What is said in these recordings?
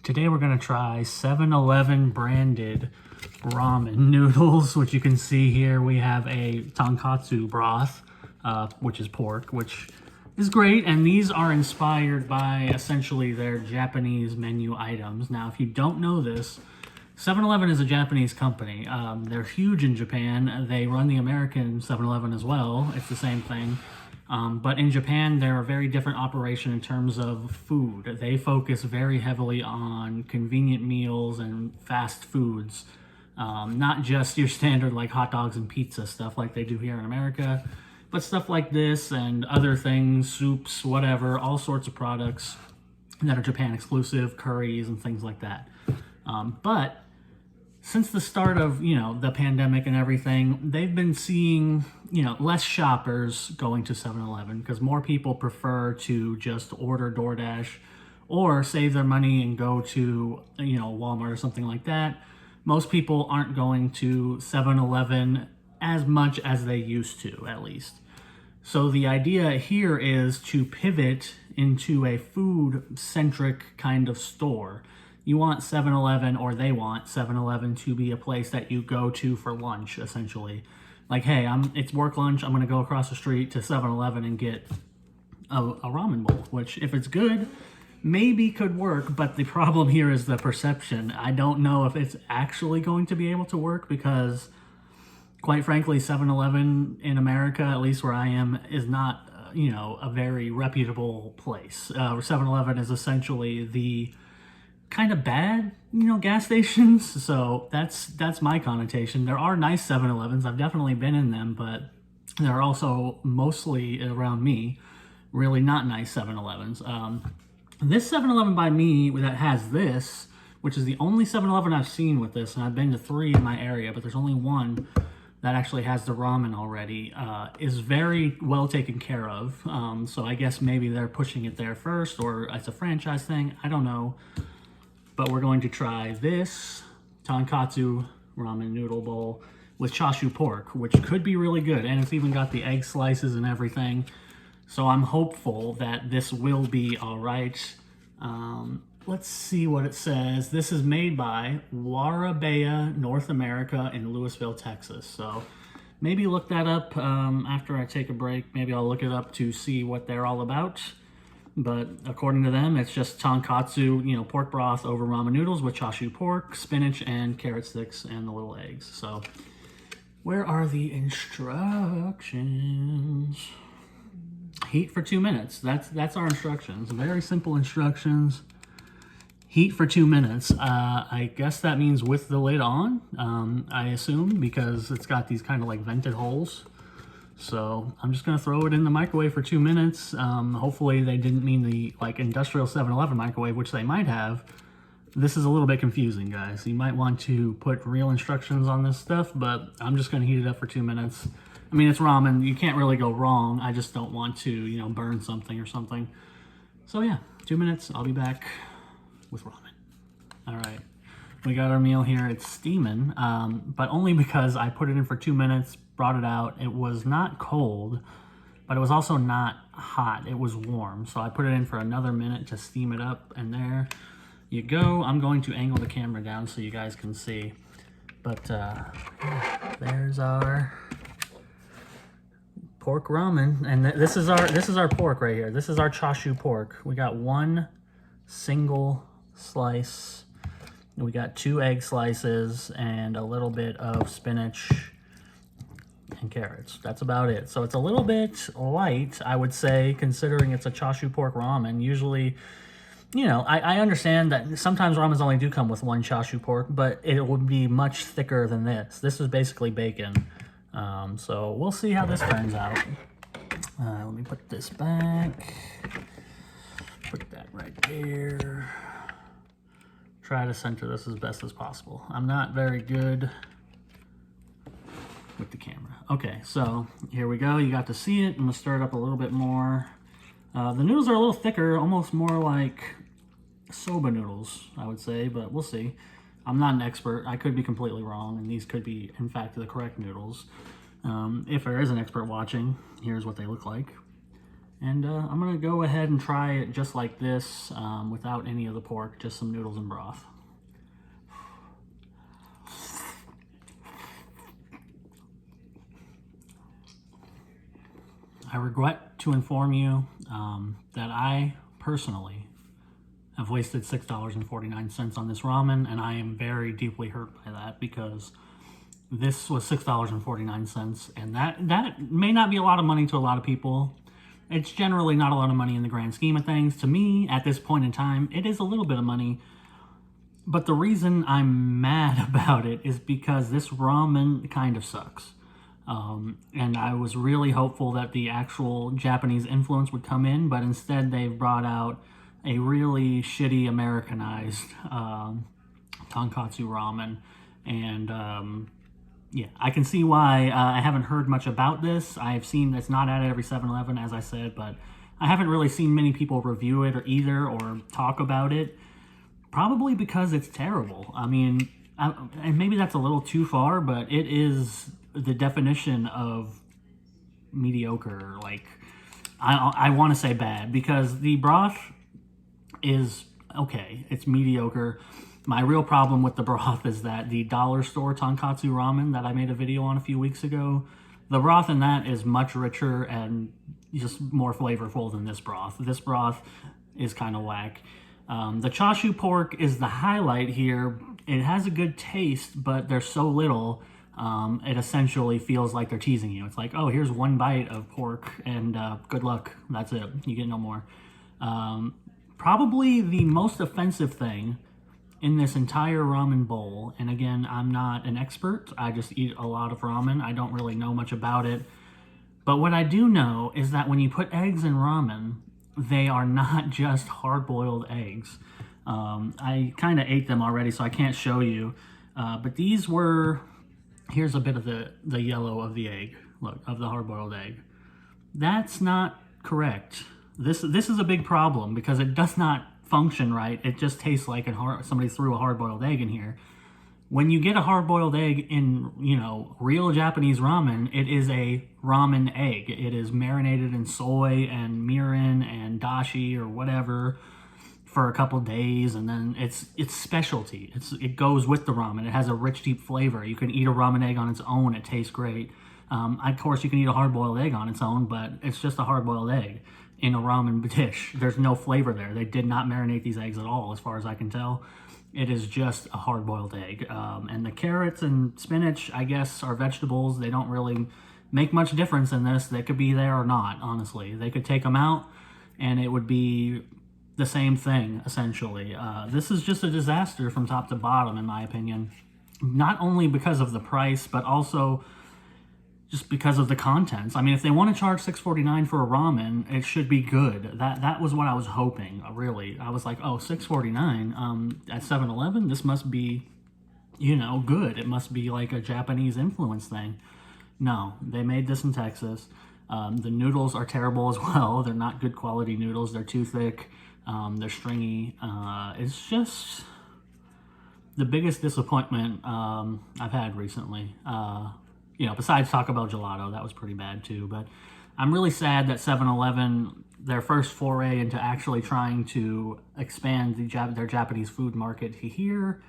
Today we're going to try 7-Eleven branded ramen noodles, which you can see here. We have a tonkotsu broth, which is pork, which is great. And these are inspired by essentially their Japanese menu items. Now, if you don't know this, 7-Eleven is a Japanese company. They're huge in Japan. They run the American 7-Eleven as well. It's the same thing. But in Japan, they're a very different operation in terms of food. They focus very heavily on convenient meals and fast foods. Not just your standard like hot dogs and pizza stuff like they do here in America, but stuff like this and other things, soups, whatever, all sorts of products that are Japan exclusive, curries and things like that. But since the start of, the pandemic and everything, they've been seeing, less shoppers going to 7-Eleven because more people prefer to just order DoorDash or save their money and go to, Walmart or something like that. Most people aren't going to 7-Eleven as much as they used to, at least. So the idea here is to pivot into a food-centric kind of store. You want 7-Eleven, or they want 7-Eleven to be a place that you go to for lunch, essentially. Like, hey, it's work lunch, I'm going to go across the street to 7-Eleven and get a ramen bowl, which, if it's good, maybe could work, but the problem here is the perception. I don't know if it's actually going to be able to work because, quite frankly, 7-Eleven in America, at least where I am, is not, a very reputable place. 7-Eleven is essentially the kind of bad, gas stations. So that's my connotation. There are nice 7-Elevens. I've definitely been in them, but there are also, mostly around me, really not nice 7-Elevens. This 7-Eleven by me that has this, which is the only 7-Eleven I've seen with this, and I've been to 3 in my area, but there's only one that actually has the ramen already, is very well taken care of. So I guess maybe they're pushing it there first, or it's a franchise thing. I don't know. But we're going to try this Tonkotsu Ramen noodle bowl with Chashu pork, which could be really good. And it's even got the egg slices and everything. So I'm hopeful that this will be all right. Let's see what it says. This is made by Warabea, North America in Lewisville, Texas. So maybe look that up after I take a break. Maybe I'll look it up to see what they're all about. But according to them, it's just tonkotsu, pork broth over ramen noodles with chashu pork, spinach, and carrot sticks, and the little eggs. So, where are the instructions? Heat for 2 minutes. That's our instructions. Very simple instructions. Heat for 2 minutes. I guess that means with the lid on, I assume, because it's got these kind of like vented holes. So I'm just going to throw it in the microwave for 2 minutes. Hopefully they didn't mean the industrial 7-Eleven microwave, which they might have. This is a little bit confusing, guys. You might want to put real instructions on this stuff, but I'm just going to heat it up for 2 minutes. I mean, it's ramen. You can't really go wrong. I just don't want to, burn something or something. So yeah, 2 minutes. I'll be back with ramen. All right. We got our meal here. It's steaming, but only because I put it in for 2 minutes, brought it out. It was not cold, but it was also not hot. It was warm. So I put it in for another minute to steam it up, and there you go. I'm going to angle the camera down so you guys can see. But there's our pork ramen, and this is our pork right here. This is our chashu pork. We got one single slice. We got 2 egg slices and a little bit of spinach and carrots. That's about it. So it's a little bit light, I would say, considering it's a chashu pork ramen. Usually, I understand that sometimes ramens only do come with 1 chashu pork, but it would be much thicker than this. This is basically bacon. So we'll see how this turns out. Let me put this back. Put that right there. Try to center this as best as possible. I'm not very good with the camera. Okay, so here we go. You got to see it. I'm gonna stir it up a little bit more. The noodles are a little thicker, almost more like soba noodles, I would say, but we'll see. I'm not an expert. I could be completely wrong, and these could be, in fact, the correct noodles. If there is an expert watching, here's what they look like. And I'm gonna go ahead and try it just like this, without any of the pork, just some noodles and broth. I regret to inform you that I personally have wasted $6.49 on this ramen, and I am very deeply hurt by that because this was $6.49, and that may not be a lot of money to a lot of people. It's generally not a lot of money in the grand scheme of things. To me, at this point in time, it is a little bit of money. But the reason I'm mad about it is because this ramen kind of sucks. And I was really hopeful that the actual Japanese influence would come in, but instead they've brought out a really shitty Americanized Tonkotsu Ramen. And yeah, I can see why I haven't heard much about this. I've seen it's not at every 7-Eleven, as I said, but I haven't really seen many people review it or talk about it. Probably because it's terrible. I mean, and maybe that's a little too far, but it is the definition of mediocre. Like, I want to say bad because the broth is okay. It's mediocre. My real problem with the broth is that the dollar store Tonkotsu Ramen that I made a video on a few weeks ago, the broth in that is much richer and just more flavorful than this broth. This broth is kind of whack. The Chashu pork is the highlight here. It has a good taste, but there's so little, it essentially feels like they're teasing you. It's like, oh, here's one bite of pork, and good luck. That's it. You get no more. Probably the most offensive thing in this entire ramen bowl, and again, I'm not an expert. I just eat a lot of ramen. I don't really know much about it. But what I do know is that when you put eggs in ramen, they are not just hard-boiled eggs. I kind of ate them already, so I can't show you. But these were... Here's a bit of the yellow of the egg. Look, of the hard-boiled egg. That's not correct. This is a big problem because it does not function right. It just tastes like somebody threw a hard-boiled egg in here. When you get a hard-boiled egg in, real Japanese ramen, it is a ramen egg. It is marinated in soy and mirin and dashi or whatever for a couple days, and then it's specialty. It goes with the ramen. It has a rich, deep flavor. You can eat a ramen egg on its own. It tastes great. Of course, you can eat a hard-boiled egg on its own, but it's just a hard-boiled egg in a ramen dish. There's no flavor there. They did not marinate these eggs at all, as far as I can tell. It is just a hard-boiled egg. And the carrots and spinach, I guess, are vegetables. They don't really make much difference in this. They could be there or not, honestly. They could take them out, and it would be the same thing, essentially. This is just a disaster from top to bottom, in my opinion. Not only because of the price, but also just because of the contents. I mean, if they want to charge $6.49 for a ramen, it should be good. That was what I was hoping, really. I was like, oh, $6.49 at 7-Eleven? This must be, good. It must be like a Japanese influence thing. No, they made this in Texas. The noodles are terrible as well. They're not good quality noodles. They're too thick. They're stringy. It's just the biggest disappointment I've had recently. Besides Taco Bell Gelato, that was pretty bad too. But I'm really sad that 7-Eleven, their first foray into actually trying to expand their Japanese food market here,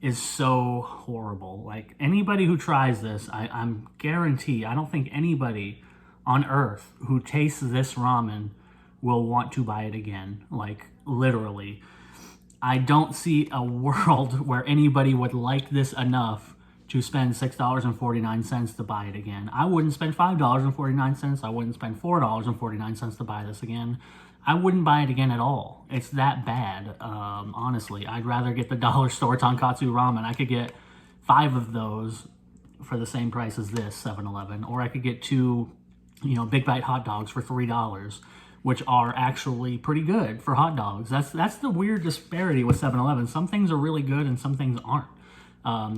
is so horrible. Like, anybody who tries this, I'm guarantee, I don't think anybody on earth who tastes this ramen will want to buy it again. Like, literally. I don't see a world where anybody would like this enough to spend $6.49 to buy it again. I wouldn't spend $5.49. I wouldn't spend $4.49 to buy this again. I wouldn't buy it again at all. It's that bad, honestly. I'd rather get the dollar store Tonkotsu Ramen. I could get 5 of those for the same price as this 7-Eleven. Or I could get 2, Big Bite hot dogs for $3, which are actually pretty good for hot dogs. That's the weird disparity with 7-Eleven. Some things are really good and some things aren't.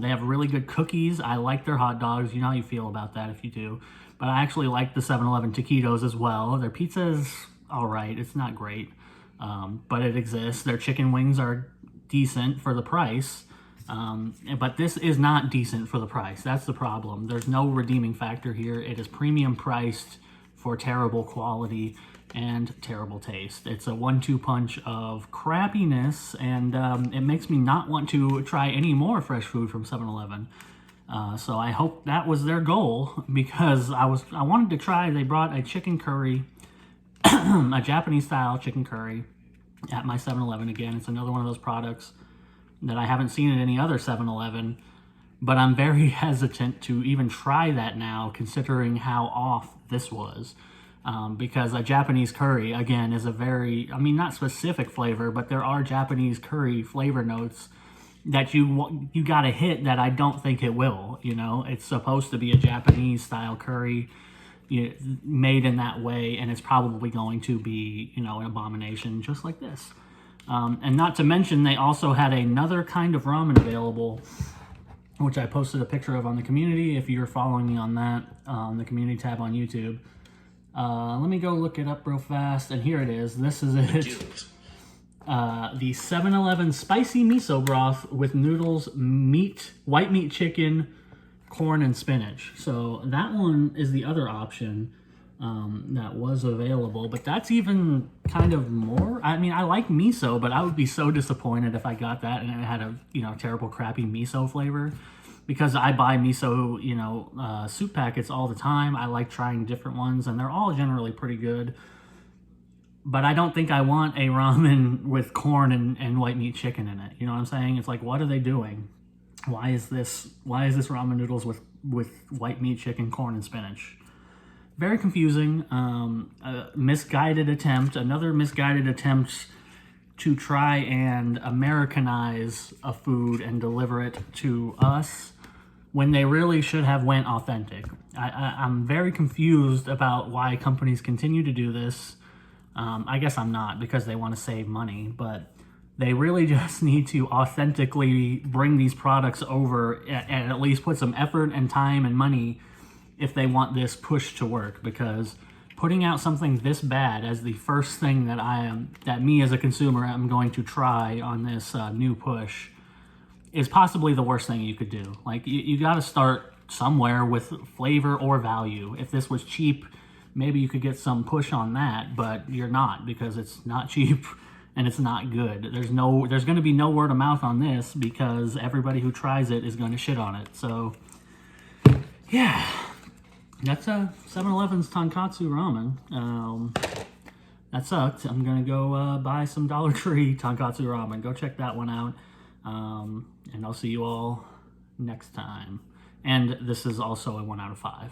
They have really good cookies. I like their hot dogs. You know how you feel about that if you do. But I actually like the 7-Eleven taquitos as well. Their pizza is all right. It's not great, but it exists. Their chicken wings are decent for the price. But this is not decent for the price. That's the problem. There's no redeeming factor here. It is premium priced for terrible quality and terrible taste. It's a 1-2 punch of crappiness, and it makes me not want to try any more fresh food from 7-Eleven. So I hope that was their goal, because I wanted to try. They brought a chicken curry, a Japanese style chicken curry at my 7-Eleven. Again, it's another one of those products that I haven't seen at any other 7-Eleven, but I'm very hesitant to even try that now, considering how off this was. Because a Japanese curry, again, is a very, I mean, not specific flavor, but there are Japanese curry flavor notes that you gotta hit that I don't think it will. You know, it's supposed to be a Japanese style curry, made in that way, and it's probably going to be, an abomination just like this. And not to mention, they also had another kind of ramen available, which I posted a picture of on the community. If you're following me on that, the community tab on YouTube. Let me go look it up real fast, and here it is. This is it. The 7-Eleven spicy miso broth with noodles, meat, white meat chicken, corn, and spinach. So that one is the other option that was available, but that's even kind of more. I mean, I like miso, but I would be so disappointed if I got that and it had a terrible, crappy miso flavor. Because I buy miso, soup packets all the time. I like trying different ones, and they're all generally pretty good. But I don't think I want a ramen with corn and white meat chicken in it. You know what I'm saying? It's like, what are they doing? Why is this ramen noodles with white meat chicken, corn, and spinach? Very confusing. Misguided attempt. Another misguided attempt to try and Americanize a food and deliver it to us when they really should have went authentic. I'm very confused about why companies continue to do this. I guess I'm not, because they want to save money, but they really just need to authentically bring these products over and at least put some effort and time and money if they want this push to work, because putting out something this bad as the first thing that me as a consumer am going to try on this new push is possibly the worst thing you could do. Like, you got to start somewhere with flavor or value. If this was cheap, maybe you could get some push on that, but you're not, because it's not cheap and it's not good. There's going to be no word of mouth on this, because everybody who tries it is going to shit on it. So, yeah. That's 7-Eleven's Tonkotsu Ramen. That sucked. I'm going to go buy some Dollar Tree Tonkotsu Ramen. Go check that one out. And I'll see you all next time. And this is also a 1 out of 5.